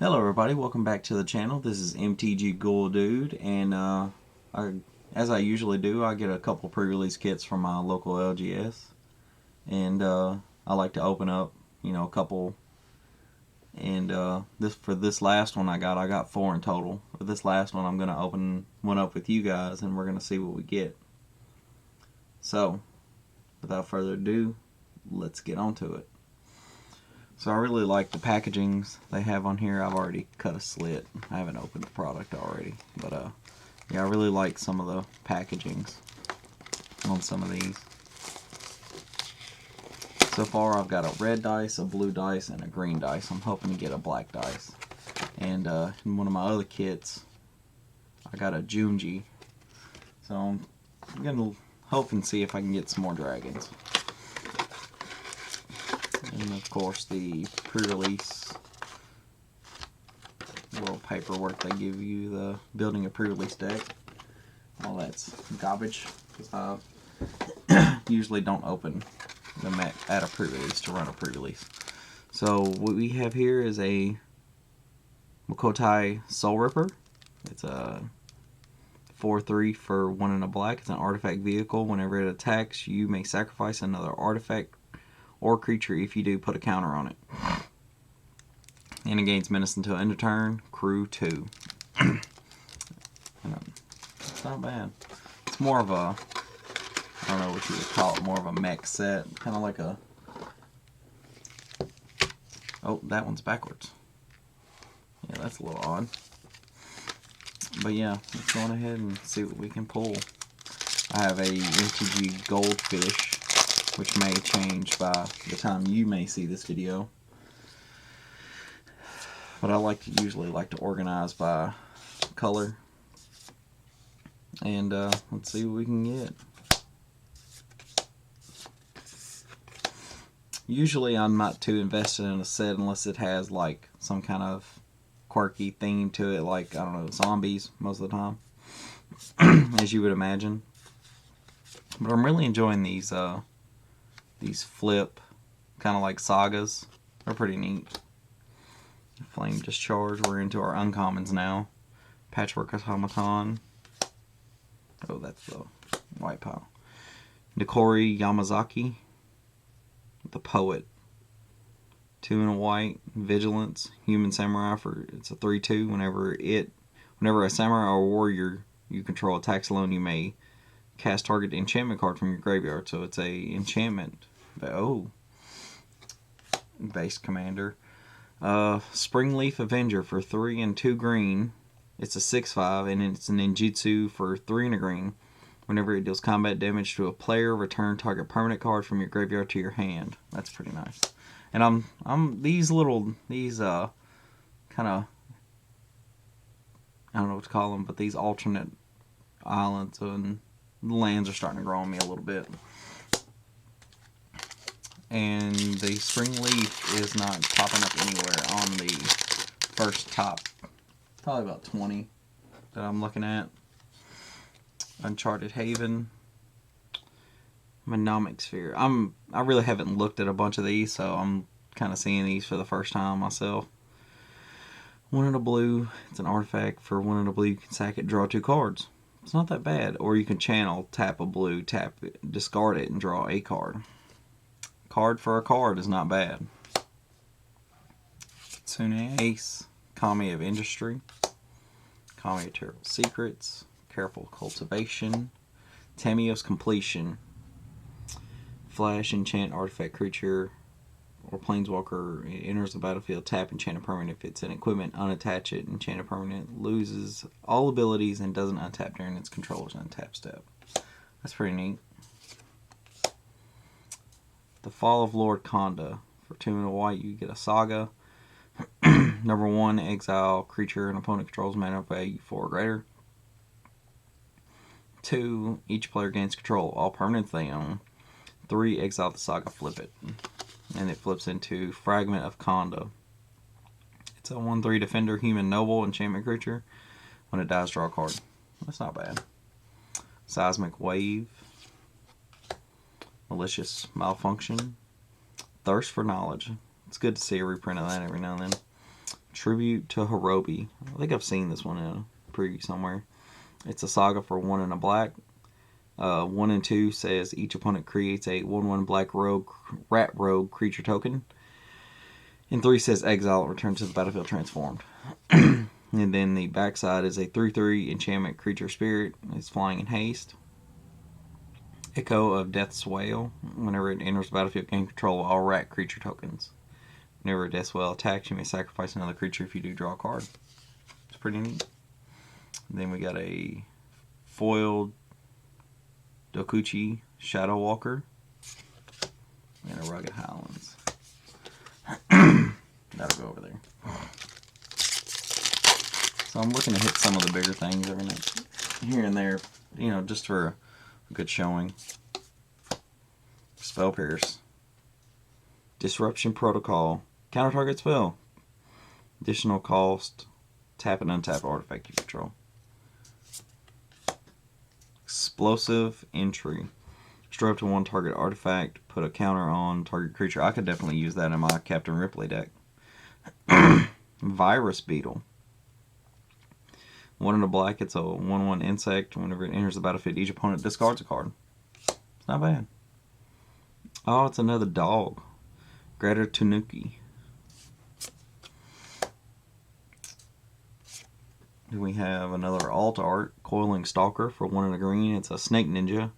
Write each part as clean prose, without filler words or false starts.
Hello everybody, welcome back to the channel. This is MTG Ghouldude, and as I usually do, I get a couple pre-release kits from my local LGS, and I like to open up, a couple. And for this last one I got 4 in total. For this last one, I'm gonna open one up with you guys, and we're gonna see what we get. So, without further ado, let's get on to it. So I really like the packagings they have on here. I've already cut a slit. I haven't opened the product already. But yeah, I really like some of the packagings on some of these. So far I've got a red dice, a blue dice, and a green dice. I'm hoping to get a black dice. And in one of my other kits, I got a Junji. So I'm going to hope and see if I can get some more dragons. And of course the pre-release little paperwork they give you, the building a pre-release deck. All that's garbage, because I usually don't open them at a pre-release to run a pre-release. So what we have here is a Makotai Soul Ripper. It's a 4/3 for 1 and a black. It's an artifact vehicle. Whenever it attacks, you may sacrifice another artifact or creature. If you do, put a counter on it. And it gains menace until end of turn. Crew 2. It's not bad. It's more of a, I don't know what you would call it, more of a mech set. Kind of like a, oh, that one's backwards. Yeah, that's a little odd. But yeah, let's go on ahead and see what we can pull. I have a MTG Goldfish, which may change by the time you may see this video. But I usually like to organize by color. And let's see what we can get. Usually I'm not too invested in a set unless it has like some kind of quirky theme to it, like, I don't know, zombies most of the time, as you would imagine. But I'm really enjoying these flip, kind of like sagas. They're pretty neat. Flame Discharge. We're into our uncommons now. Patchwork Automaton. Oh, that's the white pile. Nikori Yamazaki. The Poet. 2 and a white. Vigilance. Human Samurai. It's a 3/2. Whenever a samurai or warrior you control attacks alone, you may cast target enchantment card from your graveyard. So it's a enchantment. Oh. Base commander. Springleaf Avenger for 3 and 2 green. It's a 6/5, and it's an ninjutsu for 3 and a green. Whenever it deals combat damage to a player, return target permanent card from your graveyard to your hand. That's pretty nice. And these kind of, I don't know what to call them, but these alternate islands and lands are starting to grow on me a little bit. And the spring leaf is not popping up anywhere on the first top, probably about 20 that I'm looking at. Uncharted Haven, Mnemonic Sphere. I really haven't looked at a bunch of these, so I'm kind of seeing these for the first time myself. 1 and a blue. It's an artifact. For 1 and a blue, you can sack it, draw 2 cards. It's not that bad. Or you can channel, tap a blue, tap it, discard it, and draw a card. Card for a card is not bad. Tsune Ace, Kami of Industry, Kami of Terrible Secrets, Careful Cultivation, Tamiyo's Completion, Flash, enchant artifact creature or planeswalker. It enters the battlefield, tap, enchant a permanent. If it's an equipment, unattach it, enchant a permanent, loses all abilities and doesn't untap during its controller's untap step. That's pretty neat. The Fall of Lord Konda. For 2 and a white, you get a saga. Number 1, exile creature an opponent controls, mana value 4 or greater. 2, each player gains control of all permanents they own. 3, exile the saga, flip it. And it flips into Fragment of Konda. It's a 1/3 defender, human noble, enchantment creature. When it dies, draw a card. That's not bad. Seismic Wave. Malicious Malfunction. Thirst for Knowledge. It's good to see a reprint of that every now and then. Tribute to Hirobi. I think I've seen this one in a preview somewhere. It's a saga for 1 and a black. 1 and 2 says each opponent creates a 1/1 black rogue, rat rogue creature token. And 3 says exile and return to the battlefield transformed. And then the backside is a 3/3 enchantment creature spirit. It's flying in haste. Echo of Death's Wail. Whenever it enters the battlefield, gain control of all rat creature tokens. Whenever Death's Wail attacks, you may sacrifice another creature. If you do, draw a card. It's pretty neat. And then we got a foiled Dokuchi Shadow Walker and a Rugged Highlands. That'll go over there. So I'm looking to hit some of the bigger things every night, here and there, you know, just for a good showing. Spell Pierce. Disruption Protocol. Counter target spell. Additional cost. Tap and untap artifact you control. Explosive Entry. Destroy up to 1 target artifact. Put a counter on target creature. I could definitely use that in my Captain Ripley deck. Virus Beetle. 1 in a black. It's a 1/1 insect. Whenever it enters the battlefield, each opponent discards a card. It's not bad. Oh, it's another dog. Greta Tanuki. Then we have another alt art, Coiling Stalker for 1 and a green. It's a snake ninja.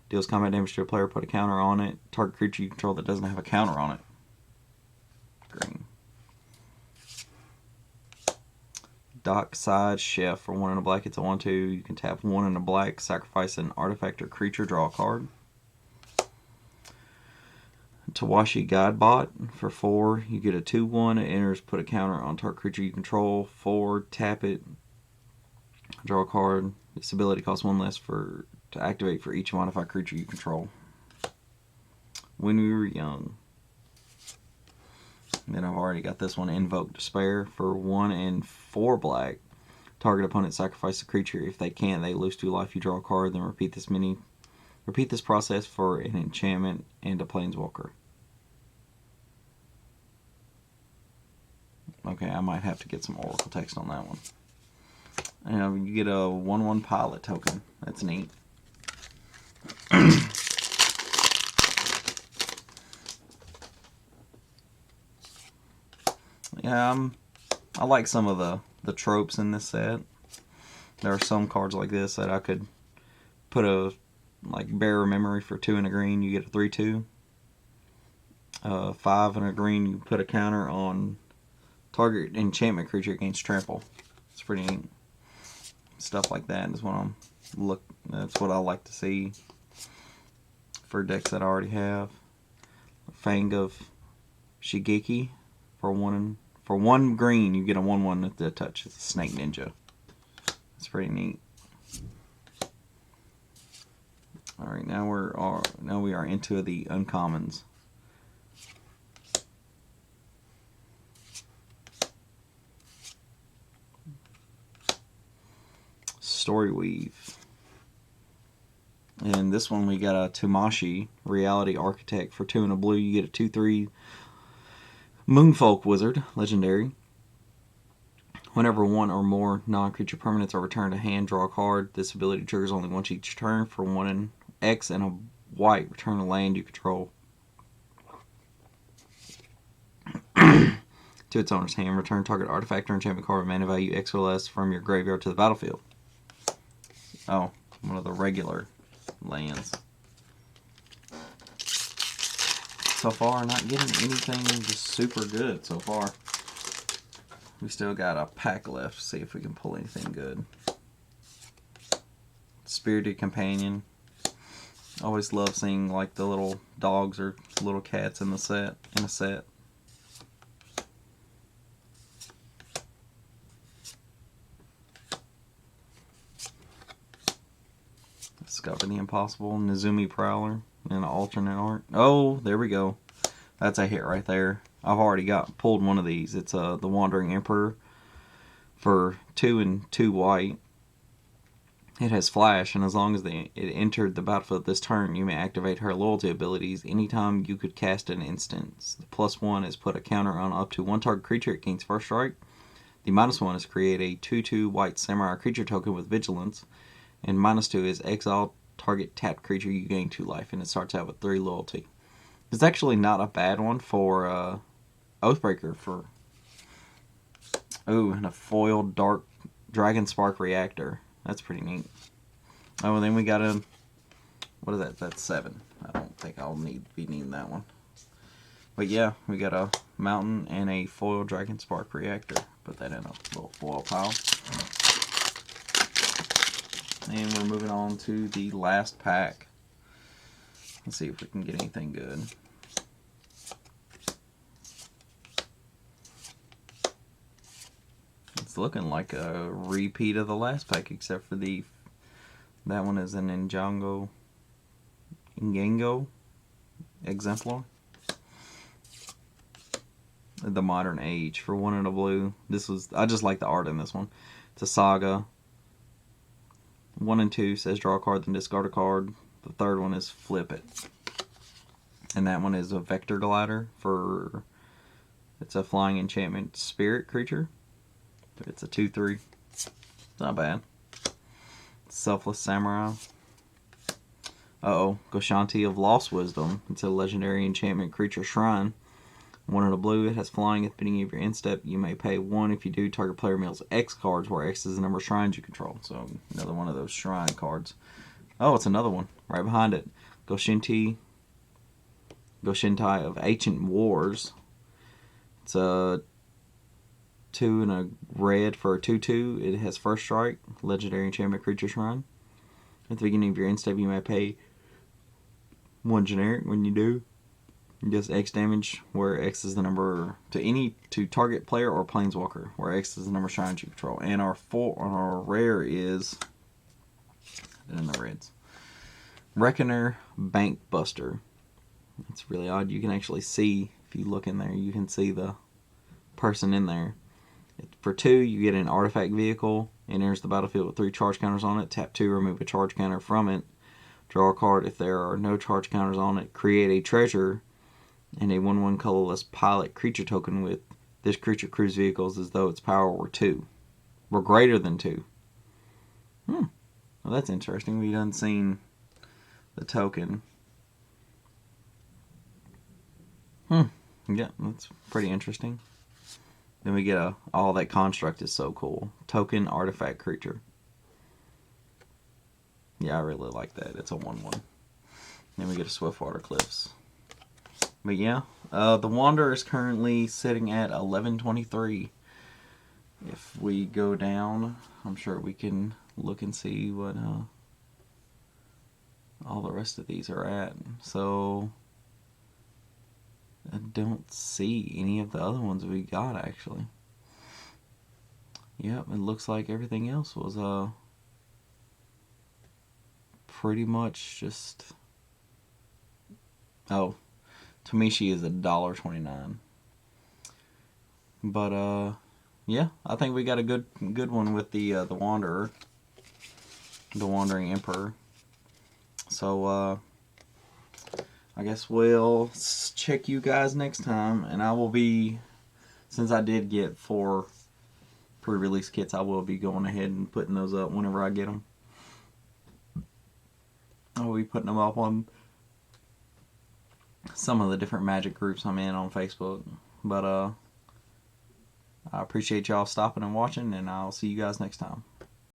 Deals combat damage to a player, put a counter on it. Target creature you control that doesn't have a counter on it. Green. Dockside Chef for 1 and a black. It's a 1/2. You can tap 1 and a black, sacrifice an artifact or creature, draw a card. Tamashii Guidebot for 4. You get a 2/1. It enters, put a counter on target creature you control. 4, tap it, draw a card. This ability costs 1 less to activate for each modified creature you control. When We Were Young. Then I've already got this one, Invoke Despair for 1 and 4 black. Target opponent sacrifice a creature. If they can't, they lose 2 life. You draw a card, then repeat this process for an enchantment and a planeswalker. Okay, I might have to get some Oracle text on that one. And you get a 1/1 pilot token. That's neat. Yeah, I like some of the tropes in this set. There are some cards like this that I could put a, like, Bearer Memory for 2 and a green. You get a 3/2. 5 and a green. You put a counter on target enchantment creature against trample. It's pretty neat. Stuff like that is what that's what I like to see for decks that I already have. Fang of Shigeki for 1 green. You get a 1/1 with the touch. It's a snake ninja. It's pretty neat. All right, now we are into the uncommons. Story Weave. And this one we got a Tamashii, Reality Architect for 2 and a blue. You get a 2/3 Moonfolk Wizard, legendary. Whenever 1 or more non-creature permanents are returned to hand, draw a card. This ability triggers only once each turn. For 1 and X and a white, return a land you control to its owner's hand. Return target artifact or enchantment card with mana value X or less from your graveyard to the battlefield. Oh, one of the regular lands. So far, not getting anything just super good so far. We still got a pack left. See if we can pull anything good. Spirited Companion. Always love seeing, like, the little dogs or little cats in a set. Discover the Impossible. Nezumi Prowler in an alternate art. Oh, there we go. That's a hit right there. I've already pulled one of these. It's the Wandering Emperor for 2 and 2 white. It has Flash, and as long as it entered the battlefield this turn, you may activate her loyalty abilities anytime you could cast an instance. The +1 is put a counter on up to one target creature it gains first strike. The -1 is create a 2/2 white samurai creature token with vigilance. And -2 is exile target tapped creature, you gain 2 life, and it starts out with 3 loyalty. It's actually not a bad one for Oathbreaker for. Oh, and a foiled Dark Dragon Spark Reactor. That's pretty neat. Oh, and then we got a. What is that? That's 7. I don't think I'll be needing that one. But yeah, we got a mountain and a foiled Dragon Spark Reactor. Put that in a little foil pile. And we're moving on to the last pack. Let's see if we can get anything good. It's looking like a repeat of the last pack, except for that one is an Ingango Exemplar. The Modern Age for 1 and a blue. I just like the art in this one. It's a saga. 1 and 2 says draw a card, then discard a card. The third one is flip it. And that one is a Vector Glider for. It's a flying enchantment spirit creature. It's a 2/3. Not bad. Selfless Samurai. Goshanti of Lost Wisdom. It's a legendary enchantment creature shrine. 1 and a blue. It has flying at the beginning of your end step. You may pay 1 if you do. Target player mills X cards, where X is the number of shrines you control. So another one of those shrine cards. Oh, it's another one right behind it. Goshintai of Ancient Wars. It's a 2 and a red for a 2/2. It has first strike. Legendary enchantment creature shrine. At the beginning of your end step, you may pay 1 generic. When you do, it does X damage, where X is the number to target player or planeswalker, where X is the number of shrines you control. And our rare is in the reds. Reckoner Bank Buster. It's really odd. You can actually see, if you look in there, you can see the person in there. For 2, you get an artifact vehicle. It enters the battlefield with 3 charge counters on it. Tap 2, remove a charge counter from it. Draw a card. If there are no charge counters on it, create a treasure and a 1/1 colorless pilot creature token with this creature cruise vehicles as though its power were 2. Were greater than 2. Well, that's interesting. We done seen the token. Yeah, that's pretty interesting. Then we get all that construct is so cool. Token artifact creature. Yeah, I really like that. It's a 1/1. Then we get a Swiftwater Cliffs. But yeah, the Wanderer is currently sitting at 1123. If we go down, I'm sure we can look and see what all the rest of these are at. So I don't see any of the other ones we got, actually. Yep, it looks like everything else was pretty much just. Oh, Tamashii is $1.29. But yeah, I think we got a good one with the Wanderer, the Wandering Emperor. So I guess we'll check you guys next time, and I will be, since I did get 4 pre-release kits, I will be going ahead and putting those up whenever I get them. I'll be putting them up on some of the different Magic groups I'm in on Facebook. But I appreciate y'all stopping and watching, and I'll see you guys next time.